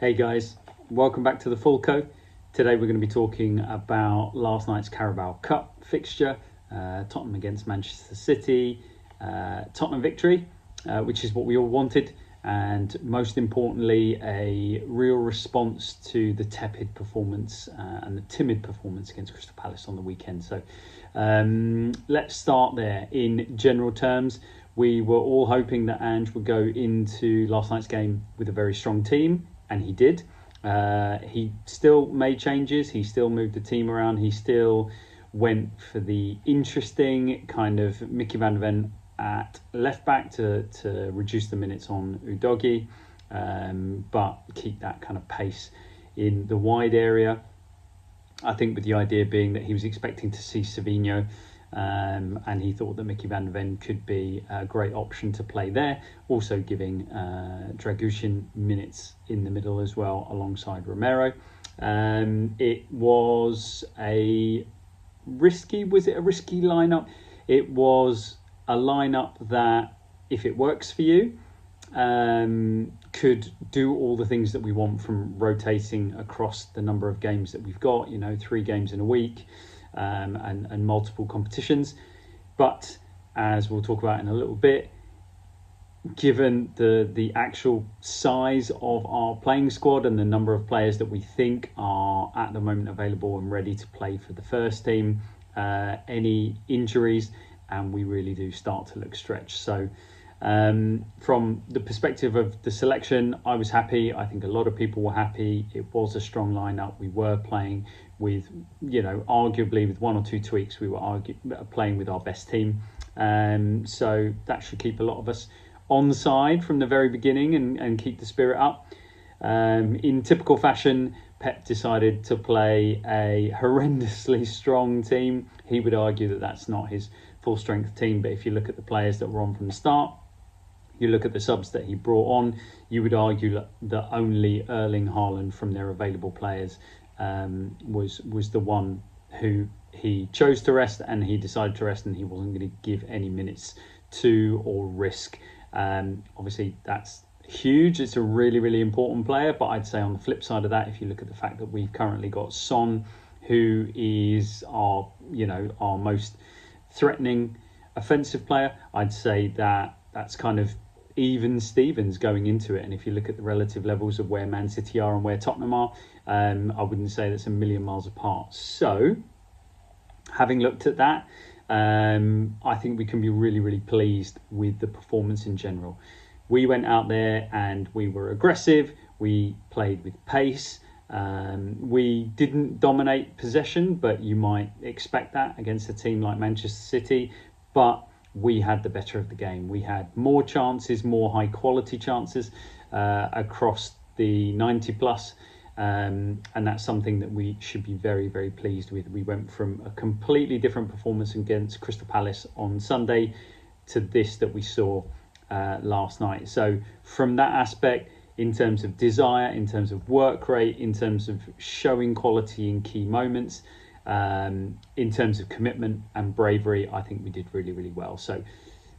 Hey guys, welcome back to the Fulco. Today we're going to be talking about last night's Carabao Cup fixture, Tottenham against Manchester City, Tottenham victory, which is what we all wanted, and most importantly, a real response to the tepid performance and the timid performance against Crystal Palace on the weekend. So let's start there. In general terms, we were all hoping that Ange would go into last night's game with a very strong team, and he did. He still made changes. He still moved the team around. He still went for the interesting kind of Mickey van der Ven at left back to reduce the minutes on Udogie, but keep that kind of pace in the wide area. I think with the idea being that he was expecting to see Savinho, and he thought that Mickey van der Ven could be a great option to play there, also giving Dragushin minutes in the middle as well alongside Romero. It was a risky lineup? It was a lineup that, if it works for you, could do all the things that we want from rotating across the number of games that we've got, 3 games in a week, and multiple competitions. But as we'll talk about in a little bit, given the actual size of our playing squad and the number of players that we think are at the moment available and ready to play for the first team, any injuries, and we really do start to look stretched. So from the perspective of the selection, I was happy. I think a lot of people were happy. It was a strong lineup. We were playing with, arguably with 1 or 2 tweaks, we were playing with our best team. So that should keep a lot of us on side from the very beginning and keep the spirit up. In typical fashion, Pep decided to play a horrendously strong team. He would argue that that's not his full strength team, but if you look at the players that were on from the start, you look at the subs that he brought on, you would argue that only Erling Haaland from their available players was the one who he chose to rest, and he decided to rest, and he wasn't going to give any minutes to or risk. Obviously, that's huge. It's a really, really important player, but I'd say on the flip side of that, if you look at the fact that we've currently got Son, who is our most threatening offensive player, I'd say that that's kind of even Stevens going into it. And if you look at the relative levels of where ManCity are and where Tottenham are, I wouldn't say that's a million miles apart. So having looked at that, I think we can be really, really pleased with the performance in general. We went out there and we were aggressive. We played with pace. We didn't dominate possession, but you might expect that against a team like Manchester City. But we had the better of the game. We had more chances, more high quality chances across the 90 plus. And that's something that we should be very, very pleased with. We went from a completely different performance against Crystal Palace on Sunday to this that we saw last night. So from that aspect, in terms of desire, in terms of work rate, in terms of showing quality in key moments, in terms of commitment and bravery, I think we did really, really well. So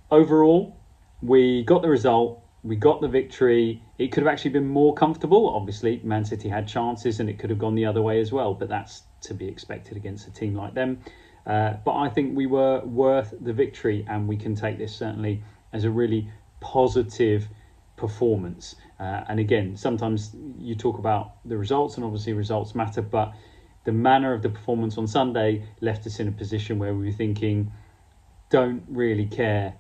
overall, we got the result. We got the victory. It could have actually been more comfortable. Obviously, Man City had chances and it could have gone the other way as well, but that's to be expected against a team like them. But I think we were worth the victory, and we can take this certainly as a really positive performance. And again, sometimes you talk about the results, and obviously results matter, but the manner of the performance on Sunday left us in a position where we were thinking, don't really care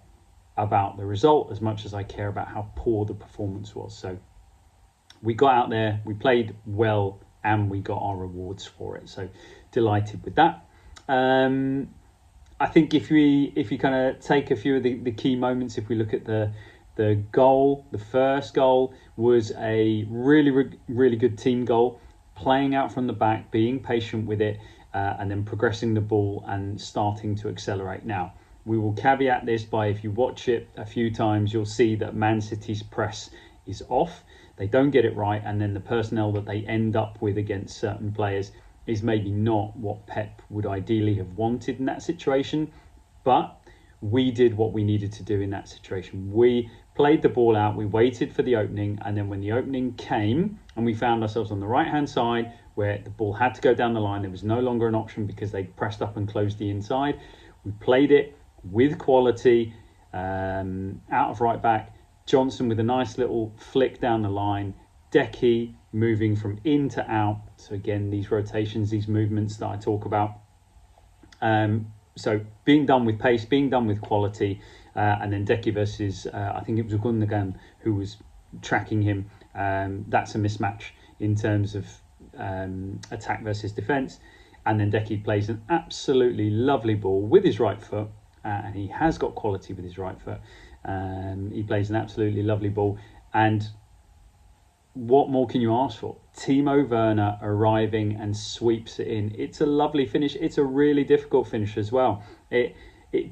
about the result as much as I care about how poor the performance was. So we got out there, we played well, and we got our rewards for it. So delighted with that. I think if you kind of take a few of the key moments, if we look at the goal, the first goal was a really, really good team goal, playing out from the back, being patient with it, and then progressing the ball and starting to accelerate. Now, we will caveat this by, if you watch it a few times, you'll see that Man City's press is off. They don't get it right, and then the personnel that they end up with against certain players is maybe not what Pep would ideally have wanted in that situation. But we did what we needed to do in that situation. We played the ball out, we waited for the opening, and then when the opening came and we found ourselves on the right-hand side where the ball had to go down the line, there was no longer an option because they pressed up and closed the inside. We played it with quality, out of right back, Johnson with a nice little flick down the line, Decky moving from in to out. So again, these rotations, these movements that I talk about. So being done with pace, being done with quality, and then Decky versus, I think it was Gundogan who was tracking him. That's a mismatch in terms of attack versus defence. And then Decky plays an absolutely lovely ball with his right foot, and he has got quality with his right foot. He plays an absolutely lovely ball. And what more can you ask for? Timo Werner arriving and sweeps it in. It's a lovely finish. It's a really difficult finish as well. It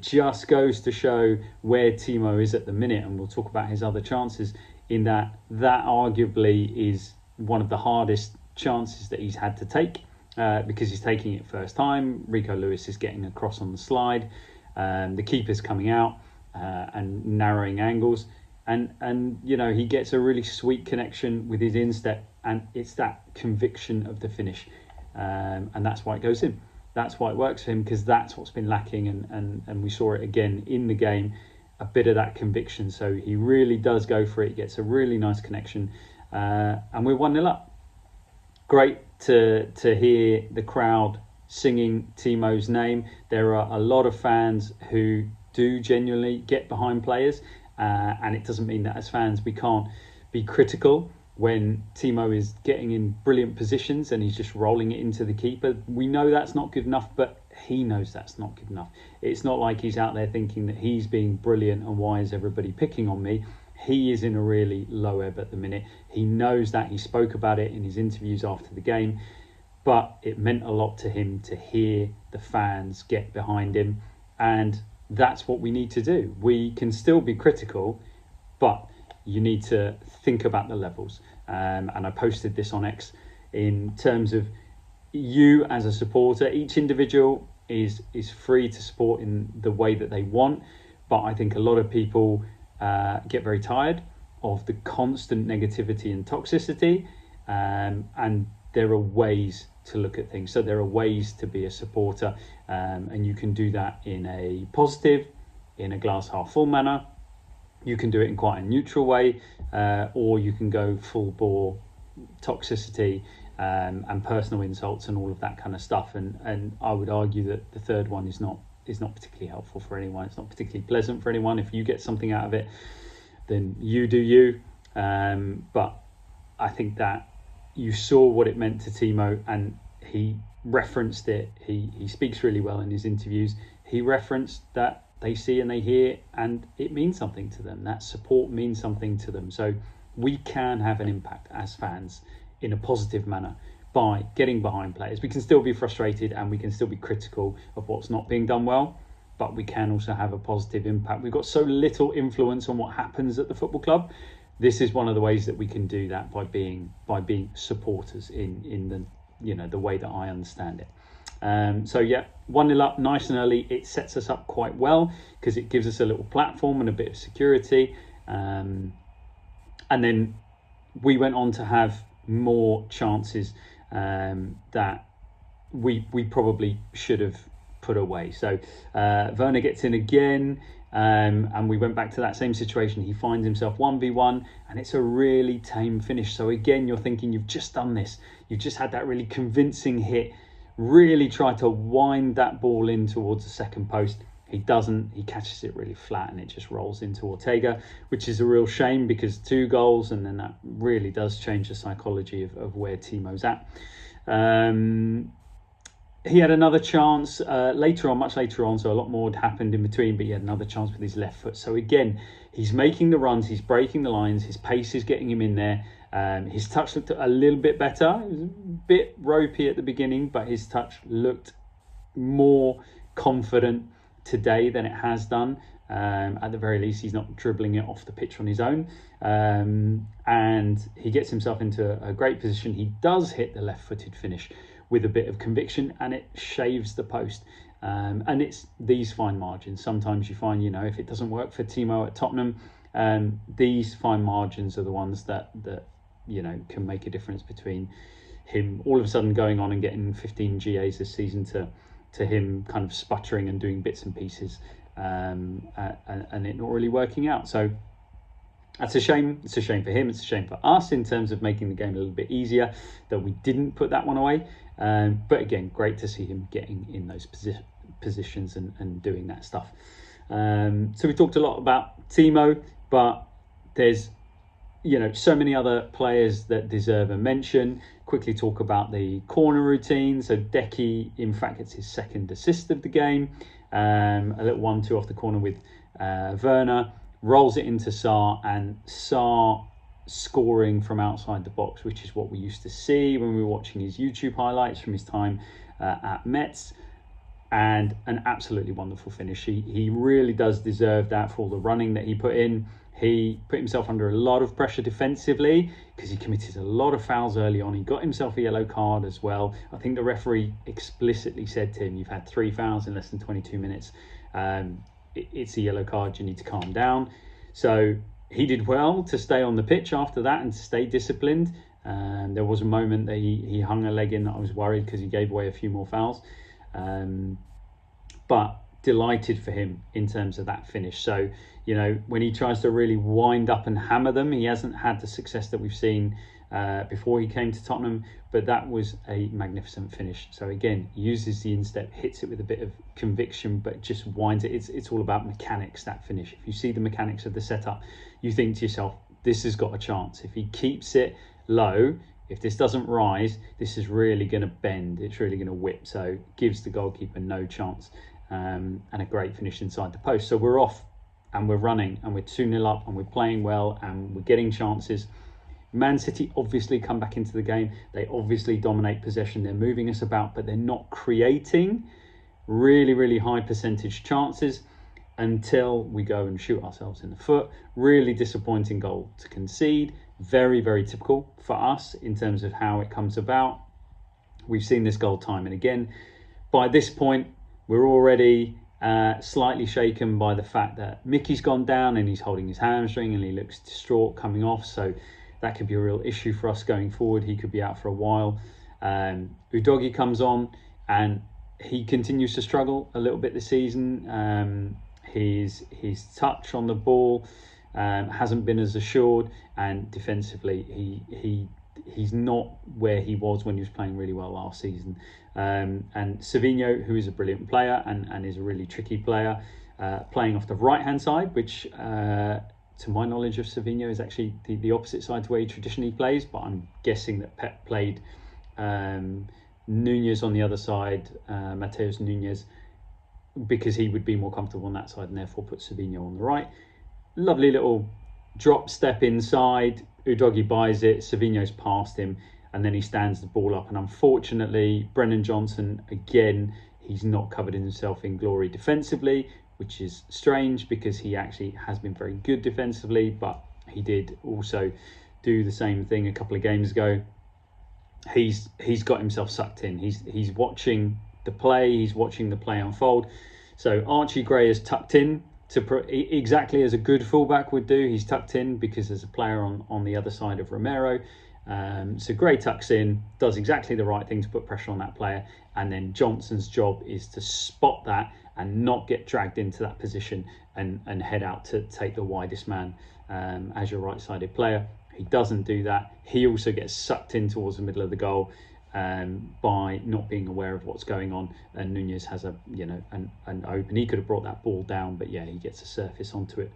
just goes to show where Timo is at the minute, and we'll talk about his other chances, in that arguably is one of the hardest chances that he's had to take, because he's taking it first time. Rico Lewis is getting across on the slide. The keeper's coming out and narrowing angles. And you know, he gets a really sweet connection with his instep, and it's that conviction of the finish, and that's why it goes in. That's why it works for him, because that's what's been lacking, and we saw it again in the game, a bit of that conviction. So he really does go for it. He gets a really nice connection, and we're 1-0 up. Great to hear the crowd singing Timo's name. There are a lot of fans who do genuinely get behind players. And it doesn't mean that as fans we can't be critical when Timo is getting in brilliant positions and he's just rolling it into the keeper. We know that's not good enough, but he knows that's not good enough. It's not like he's out there thinking that he's being brilliant and why is everybody picking on me. He is in a really low ebb at the minute. He knows that. He spoke about it in his interviews after the game, but it meant a lot to him to hear the fans get behind him, and that's what we need to do. We can still be critical, but you need to think about the levels. And I posted this on X in terms of you as a supporter. Each individual is free to support in the way that they want, but I think a lot of people get very tired of the constant negativity and toxicity, and there are ways to look at things. So there are ways to be a supporter, and you can do that in a positive, in a glass half full manner. You can do it in quite a neutral way, or you can go full bore toxicity and personal insults and all of that kind of stuff. And I would argue that the third one is not particularly helpful for anyone. It's not particularly pleasant for anyone. If you get something out of it, then you do you. But I think that you saw what it meant to Timo, and he referenced it. He speaks really well in his interviews. He referenced that they see and they hear, and it means something to them. That support means something to them. So we can have an impact as fans in a positive manner by getting behind players. We can still be frustrated and we can still be critical of what's not being done well, but we can also have a positive impact. We've got so little influence on what happens at the football club. This is one of the ways that we can do that, by being supporters in the, you know, the way that I understand it. So yeah, 1-0 up nice and early. It sets us up quite well because it gives us a little platform and a bit of security. And then we went on to have more chances that we probably should have put away. So Werner gets in again. And we went back to that same situation. He finds himself 1v1, and it's a really tame finish. So again, you're thinking, you've just done this. You've just had that really convincing hit. Really try to wind that ball in towards the second post. He doesn't. He catches it really flat, and it just rolls into Ortega, which is a real shame because 2 goals, and then that really does change the psychology of where Timo's at. He had another chance later on, much later on, so a lot more had happened in between, but he had another chance with his left foot. So again, he's making the runs, he's breaking the lines, his pace is getting him in there. His touch looked a little bit better. It was a bit ropey at the beginning, but his touch looked more confident today than it has done. At the very least, he's not dribbling it off the pitch on his own. And he gets himself into a great position. He does hit the left-footed finish with a bit of conviction, and it shaves the post. And it's these fine margins. Sometimes you find, you know, if it doesn't work for Timo at Tottenham, These fine margins are the ones that can make a difference between him all of a sudden going on and getting 15 GAs this season to him kind of sputtering and doing bits and pieces, and it not really working out. So that's a shame. It's a shame for him. It's a shame for us in terms of making the game a little bit easier that we didn't put that one away. But again, great to see him getting in those positions and doing that stuff. So we talked a lot about Timo, but there's so many other players that deserve a mention. Quickly talk about the corner routine. So Decky, in fact, gets his second assist of the game. A little 1-2 off the corner with Werner. Rolls it into Sarr, and Sarr scoring from outside the box, which is what we used to see when we were watching his YouTube highlights from his time at Metz. And an absolutely wonderful finish. He really does deserve that for all the running that he put in. He put himself under a lot of pressure defensively because he committed a lot of fouls early on. He got himself a yellow card as well. I think the referee explicitly said to him, "You've had 3 fouls in less than 22 minutes. It's a yellow card. You need to calm down." So he did well to stay on the pitch after that and to stay disciplined. There was a moment that he hung a leg in that I was worried because he gave away a few more fouls. But delighted for him in terms of that finish. So, when he tries to really wind up and hammer them, he hasn't had the success that we've seen before he came to Tottenham, but that was a magnificent finish. So again, uses the instep, hits it with a bit of conviction, but just winds it. It's all about mechanics, that finish. If you see the mechanics of the setup, you think to yourself, this has got a chance. If he keeps it low, if this doesn't rise, this is really going to bend. It's really going to whip. So gives the goalkeeper no chance. And a great finish inside the post. So we're off and we're running and we're 2-0 up and we're playing well and we're getting chances. ManCity obviously come back into the game. They obviously dominate possession. They're moving us about, but they're not creating really, really high percentage chances until we go and shoot ourselves in the foot. Really disappointing goal to concede. Very, very typical for us in terms of how it comes about. We've seen this goal time and again. By this point, we're already slightly shaken by the fact that Mickey's gone down and he's holding his hamstring and he looks distraught coming off. So that could be a real issue for us going forward. He could be out for a while. Udogie comes on and he continues to struggle a little bit this season. His touch on the ball hasn't been as assured, and defensively he's not where he was when he was playing really well last season. And Savinho, who is a brilliant player and is a really tricky player, playing off the right-hand side, which to my knowledge of Savinho is actually the opposite side to where he traditionally plays, but I'm guessing that Pep played Nunez on the other side, Mateus Nunez, because he would be more comfortable on that side and therefore put Savinho on the right. Lovely little drop step inside. Udogie buys it, Savinho's past him, and then he stands the ball up. And unfortunately, Brennan Johnson, again, he's not covered himself in glory defensively, which is strange because he actually has been very good defensively, but he did also do the same thing a couple of games ago. He's got himself sucked in. He's watching the play. He's watching the play unfold. So Archie Gray is tucked in exactly as a good fullback would do. He's tucked in because there's a player on the other side of Romero. So Gray tucks in, does exactly the right thing to put pressure on that player, and then Johnson's job is to spot that and not get dragged into that position and head out to take the widest man as your right-sided player. He doesn't do that. He also gets sucked in towards the middle of the goal by not being aware of what's going on, and Nunez has an open. He could have brought that ball down, but yeah, he gets a surface onto it,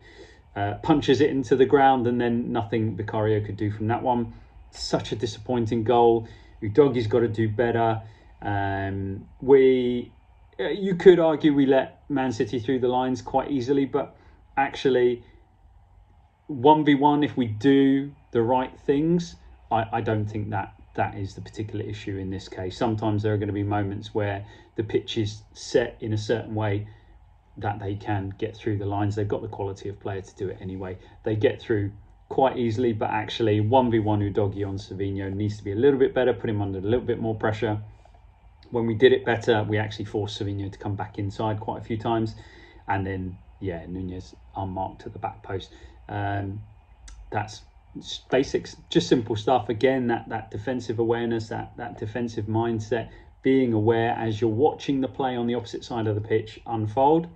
punches it into the ground, and then nothing Vicario could do from that one. Such a disappointing goal. Udogie's got to do better. You could argue we let Man City through the lines quite easily, but actually 1v1, if we do the right things, I don't think that is the particular issue in this case. Sometimes there are going to be moments where the pitch is set in a certain way that they can get through the lines. They've got the quality of player to do it anyway. They get through quite easily, but actually 1v1 Udogie on Savinho needs to be a little bit better, put him under a little bit more pressure. When we did it better, we actually forced Savinho to come back inside quite a few times, and then Nunez unmarked at the back post. That's basics, just simple stuff. Again, that defensive awareness, that defensive mindset, being aware as you're watching the play on the opposite side of the pitch unfold.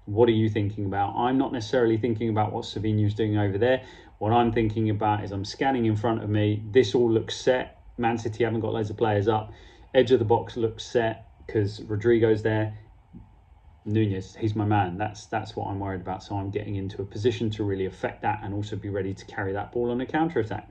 What are you thinking about? I'm not necessarily thinking about what Savinho's doing over there. What I'm thinking about is I'm scanning in front of me. This all looks set. ManCity haven't got loads of players up. Edge of the box looks set because Rodrigo's there. Nunez, he's my man. That's what I'm worried about. So I'm getting into a position to really affect that and also be ready to carry that ball on a counter attack.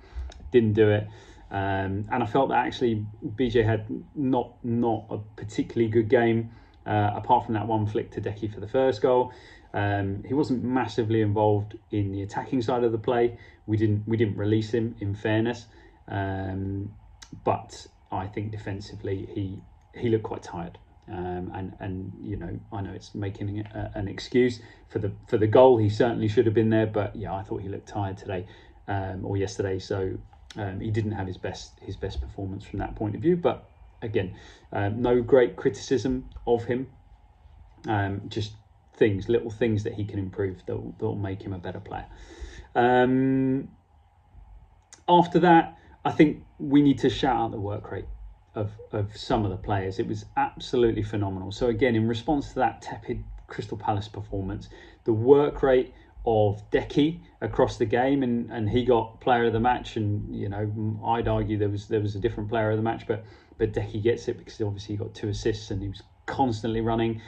Didn't do it, and I felt that actually BJ had not a particularly good game, apart from that one flick to Decky for the first goal. He wasn't massively involved in the attacking side of the play. We didn't release him, in fairness, but I think defensively he looked quite tired. And you know, I know it's making an excuse for the goal. He certainly should have been there, but yeah, I thought he looked tired today, or yesterday. So he didn't have his best performance from that point of view. But again, no great criticism of him. Just little things that he can improve that'll make him a better player. After that, I think we need to shout out the work rate of some of the players. It was absolutely phenomenal. So again, in response to that tepid Crystal Palace performance, the work rate of Decky across the game, and he got player of the match, and you know, I'd argue there was a different player of the match, but Decky gets it because obviously he got 2 assists and he was constantly running.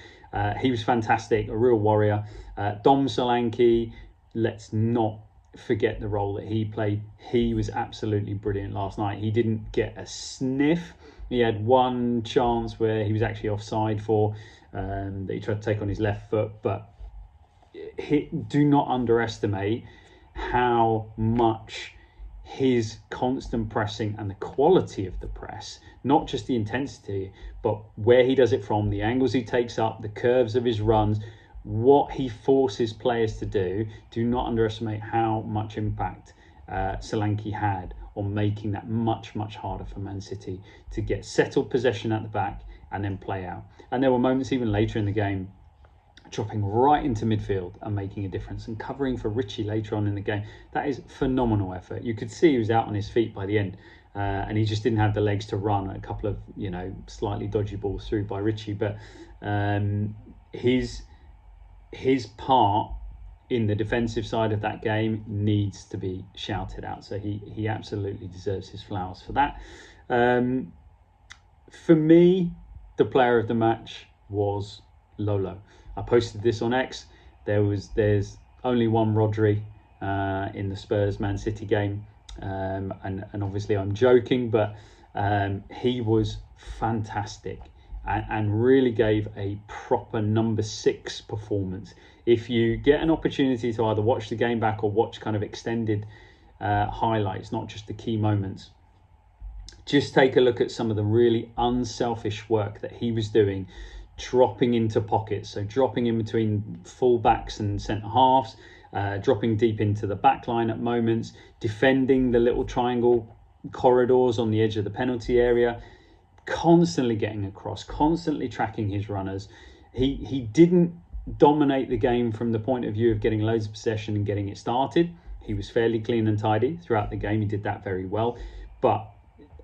He was fantastic, a real warrior. Dom Solanke, let's not forget the role that he played. He was absolutely brilliant last night. He didn't get a sniff. He had one chance where he was actually offside for, that he tried to take on his left foot. But do not underestimate how much his constant pressing and the quality of the press, not just the intensity, but where he does it from, the angles he takes up, the curves of his runs, what he forces players to do. Do not underestimate how much impact Solanke had on making that much harder for ManCity to get settled possession at the back and then play out. And there were moments even later in the game, dropping right into midfield and making a difference, and covering for Richie later on in the game. That is phenomenal effort. You could see he was out on his feet by the end, and he just didn't have the legs to run a couple of, you know, slightly dodgy balls through by Richie. But his part in the defensive side of that game needs to be shouted out. So he absolutely deserves his flowers for that. For me, the player of the match was Lolo. I posted this on X. There's only one Rodri in the Spurs Man City game, and obviously I'm joking, but he was fantastic and really gave a proper number 6 performance. If you get an opportunity to either watch the game back or watch kind of extended highlights, not just the key moments, just take a look at some of the really unselfish work that he was doing, dropping into pockets, so dropping in between full backs and centre halves, dropping deep into the back line at moments, defending the little triangle corridors on the edge of the penalty area, constantly getting across, constantly tracking his runners. He didn't dominate the game from the point of view of getting loads of possession and getting it started. He was fairly clean and tidy throughout the game. He did that very well. But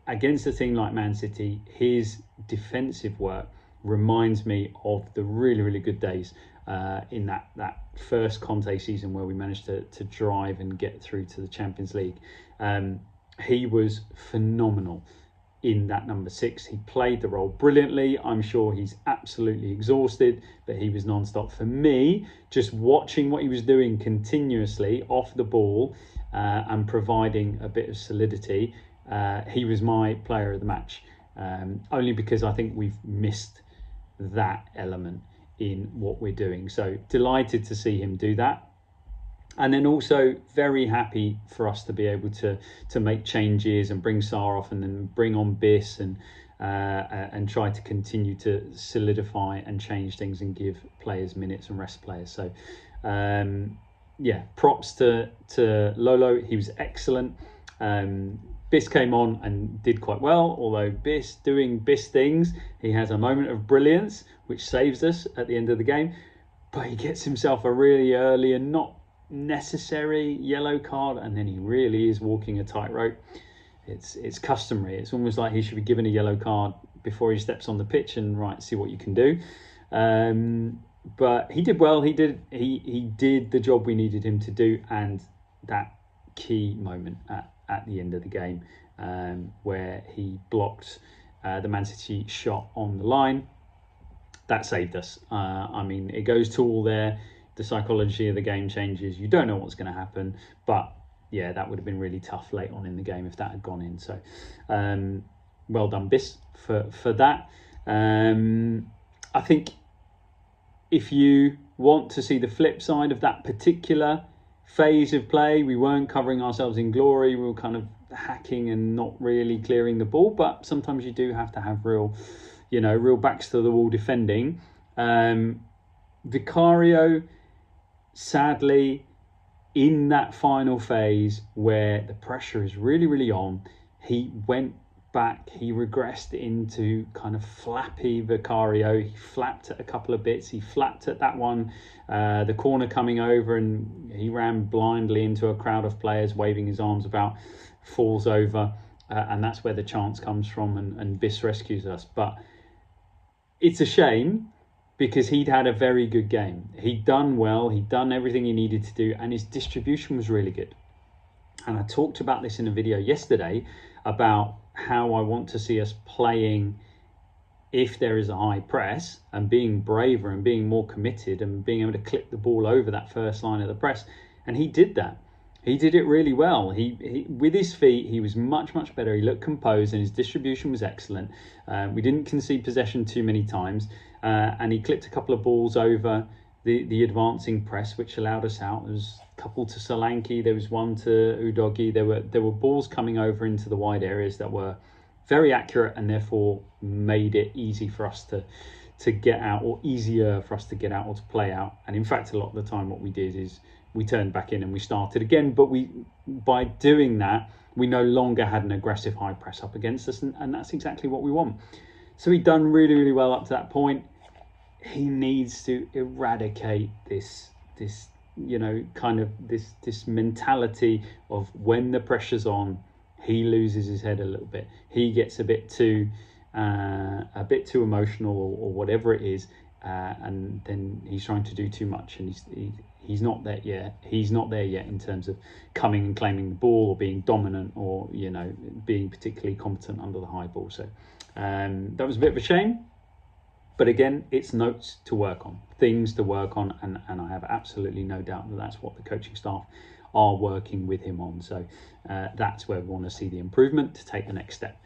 against a team like Man City, his defensive work reminds me of the really good days in that first Conte season where we managed to drive and get through to the Champions League. He was phenomenal in that number 6. He played the role brilliantly. I'm sure he's absolutely exhausted, but he was non-stop. For me, just watching what he was doing continuously off the ball and providing a bit of solidity, he was my player of the match, only because I think we've missed that element in what we're doing. So delighted to see him do that. And then also very happy for us to be able to make changes and bring Sarr off and then bring on Biss and try to continue to solidify and change things and give players minutes and rest players. So yeah, props to Lolo. He was excellent. Biss came on and did quite well, although Biss doing Biss things, he has a moment of brilliance which saves us at the end of the game, but he gets himself a really early and not necessary yellow card, and then he really is walking a tightrope. It's customary. It's almost like he should be given a yellow card before he steps on the pitch and see what you can do. But he did well. He did the job we needed him to do, and that key moment at the end of the game where he blocked the ManCity shot on the line, that saved us. It goes to all there. The psychology of the game changes. You don't know what's going to happen, but yeah, that would have been really tough late on in the game if that had gone in. So well done, Bis, for that. I think if you want to see the flip side of that particular phase of play, we weren't covering ourselves in glory. We were kind of hacking and not really clearing the ball, but sometimes you do have to have real backs to the wall defending. Vicario, sadly, in that final phase where the pressure is really, really on, he went back, he regressed into kind of flappy Vicario. He flapped at a couple of bits. He flapped at that one, the corner coming over, and he ran blindly into a crowd of players waving his arms about, falls over, and that's where the chance comes from, and Bis rescues us. But it's a shame because he'd had a very good game. He'd done well, he'd done everything he needed to do, and his distribution was really good. And I talked about this in a video yesterday about how I want to see us playing if there is a high press, and being braver and being more committed and being able to clip the ball over that first line of the press. And he did that. He did it really well. He with his feet, he was much, much better. He looked composed and his distribution was excellent. We didn't concede possession too many times, and he clipped a couple of balls over the advancing press, which allowed us out. There was a couple to Solanke, there was one to Udogi. There were balls coming over into the wide areas that were very accurate, and therefore made it easy for us to get out, or easier for us to get out or to play out. And in fact, a lot of the time what we did is we turned back in and we started again. But by doing that, we no longer had an aggressive high press up against us, and that's exactly what we want. So he'd done really, really well up to that point. He needs to eradicate this mentality of when the pressure's on, he loses his head a little bit. He gets a bit too emotional, or whatever it is, and then he's trying to do too much, and he's not there yet. He's not there yet in terms of coming and claiming the ball, or being dominant, or being particularly competent under the high ball. So that was a bit of a shame. But again, it's notes to work on, things to work on, and I have absolutely no doubt that that's what the coaching staff are working with him on. So that's where we want to see the improvement to take the next step.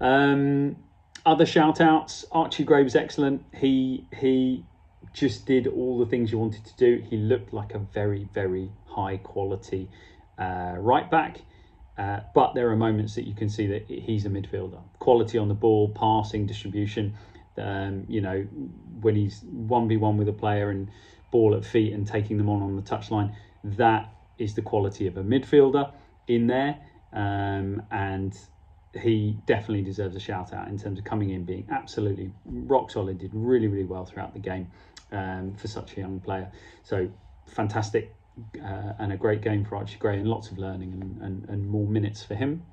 Other shout outs, Archie Gray was excellent. He just did all the things you wanted to do. He looked like a very, very high quality right back. But there are moments that you can see that he's a midfielder. Quality on the ball, passing, distribution. When he's 1v1 with a player and ball at feet and taking them on the touchline, that is the quality of a midfielder in there. And he definitely deserves a shout out in terms of coming in, being absolutely rock solid, did really, really well throughout the game for such a young player. So fantastic and a great game for Archie Gray, and lots of learning and more minutes for him.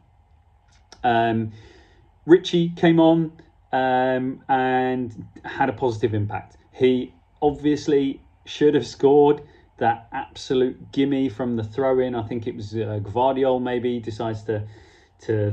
Richie came on and had a positive impact. He obviously should have scored that absolute gimme from the throw-in. I think it was Gvardiol maybe decides to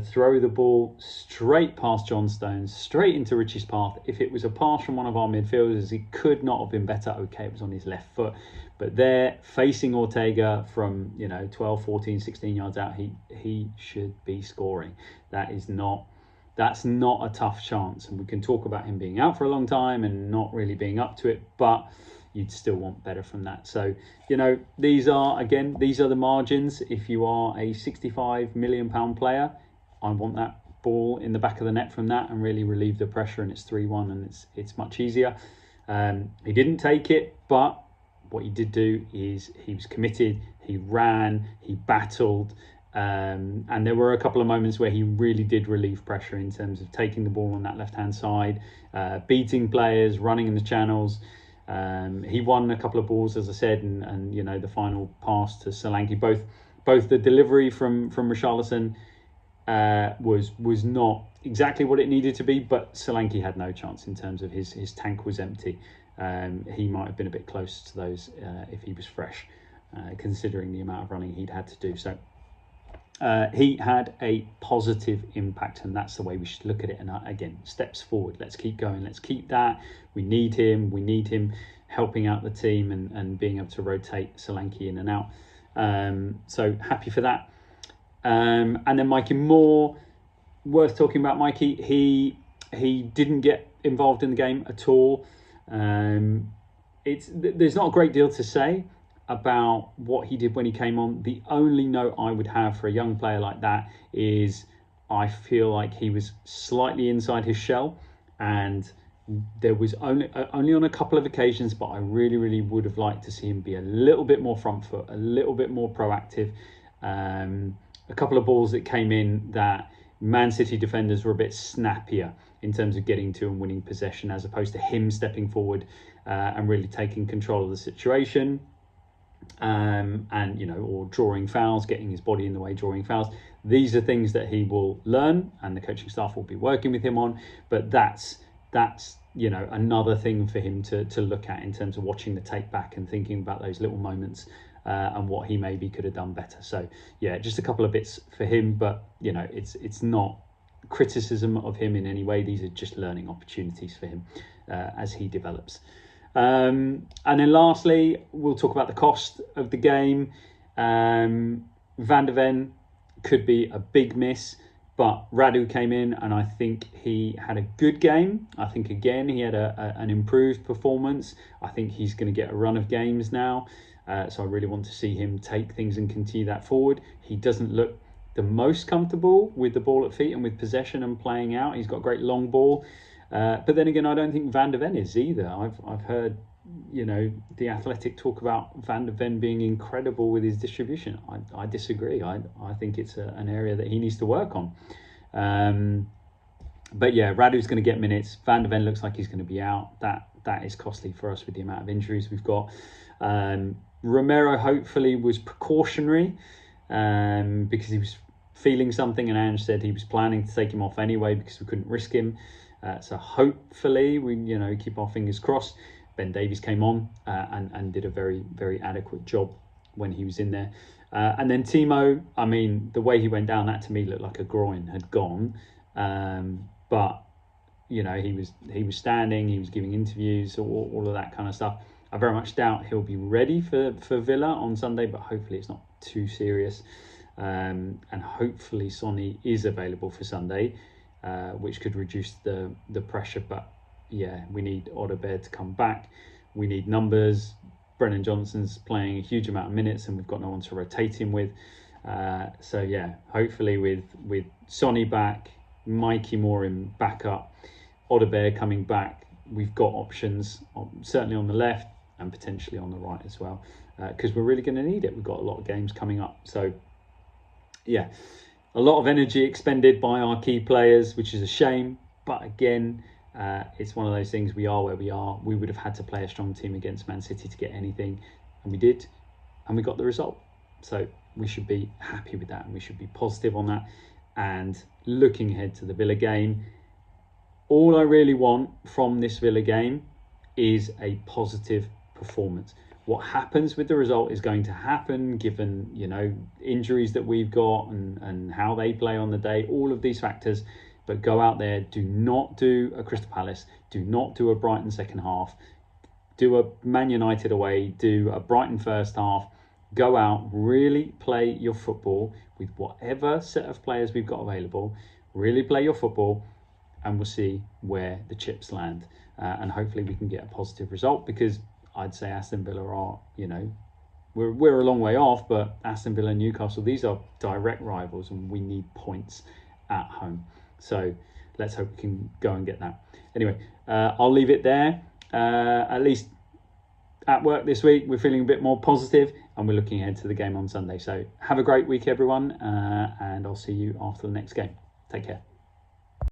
throw the ball straight past John Stones, straight into Richie's path. If it was a pass from one of our midfielders, he could not have been better. Okay, it was on his left foot, but there, facing Ortega from 12, 14, 16 yards out, he should be scoring. That's not a tough chance, and we can talk about him being out for a long time and not really being up to it, but you'd still want better from that. So, these are the margins. If you are a £65 million player, I want that ball in the back of the net from that and really relieve the pressure, and it's 3-1 and it's much easier. He didn't take it, but what he did do is he was committed, he ran, he battled, and there were a couple of moments where he really did relieve pressure in terms of taking the ball on that left-hand side, beating players, running in the channels. He won a couple of balls, as I said, and you know, the final pass to Solanke, both the delivery from Richarlison was not exactly what it needed to be, but Solanke had no chance in terms of his tank was empty. He might have been a bit close to those if he was fresh, considering the amount of running he'd had to do. So he had a positive impact, and that's the way we should look at it. And again, steps forward. Let's keep going. Let's keep that. We need him. We need him helping out the team and being able to rotate Solanke in and out. So happy for that. And then Mikey Moore, worth talking about. Mikey, he didn't get involved in the game at all. There's not a great deal to say about what he did when he came on. The only note I would have for a young player like that is I feel like he was slightly inside his shell, and there was only on a couple of occasions, but I really would have liked to see him be a little bit more front foot, a little bit more proactive. A couple of balls that came in that ManCity defenders were a bit snappier in terms of getting to and winning possession, as opposed to him stepping forward and really taking control of the situation. And you know, or drawing fouls, getting his body in the way, drawing fouls. These are things that he will learn, and the coaching staff will be working with him on. But that's you know, another thing for him to look at in terms of watching the tape back and thinking about those little moments and what he maybe could have done better. So yeah, just a couple of bits for him, but you know, it's not criticism of him in any way. These are just learning opportunities for him as he develops. And then lastly, we'll talk about the cost of the game. Van der Ven could be a big miss, but Radu came in and I think he had a good game. I think again he had an improved performance. I think he's going to get a run of games now, so I really want to see him take things and continue that forward. He doesn't look the most comfortable with the ball at feet and with possession and playing out. He's got a great long ball. But then again, I don't think Van der Ven is either. I've heard, you know, the Athletic talk about Van der Ven being incredible with his distribution. I disagree. I think it's an area that he needs to work on. But yeah, Radu's going to get minutes. Van der Ven looks like he's going to be out. That is costly for us with the amount of injuries we've got. Romero hopefully was precautionary because he was feeling something, and Ange said he was planning to take him off anyway because we couldn't risk him. So hopefully we, you know, keep our fingers crossed. Ben Davies came on and did a very adequate job when he was in there. And then Timo, I mean, the way he went down, that to me looked like a groin had gone. But you know, he was standing, he was giving interviews, all of that kind of stuff. I very much doubt he'll be ready for Villa on Sunday, but hopefully it's not too serious. And hopefully Sonny is available for Sunday, which could reduce the pressure. But yeah, we need Odegaard to come back. We need numbers. Brennan Johnson's playing a huge amount of minutes and we've got no one to rotate him with. So yeah, hopefully with Sonny back, Mikey Moore in backup, Odegaard coming back, we've got options, certainly on the left and potentially on the right as well, because we're really going to need it. We've got a lot of games coming up. So yeah, a lot of energy expended by our key players, which is a shame. But again, it's one of those things. We are where we are. We would have had to play a strong team against ManCity to get anything, and we did, and we got the result. So we should be happy with that, and we should be positive on that. And looking ahead to the Villa game, all I really want from this Villa game is a positive performance. What happens with the result is going to happen given, you know, injuries that we've got and how they play on the day, all of these factors. But go out there, do not do a Crystal Palace, do not do a Brighton second half, do a Man United away, do a Brighton first half. Go out, really play your football with whatever set of players we've got available. Really play your football, and we'll see where the chips land. And hopefully we can get a positive result, because I'd say Aston Villa are, you know, we're a long way off, but Aston Villa and Newcastle, these are direct rivals and we need points at home. So let's hope we can go and get that. Anyway, I'll leave it there. At least at work this week, we're feeling a bit more positive and we're looking ahead to the game on Sunday. So have a great week, everyone, and I'll see you after the next game. Take care.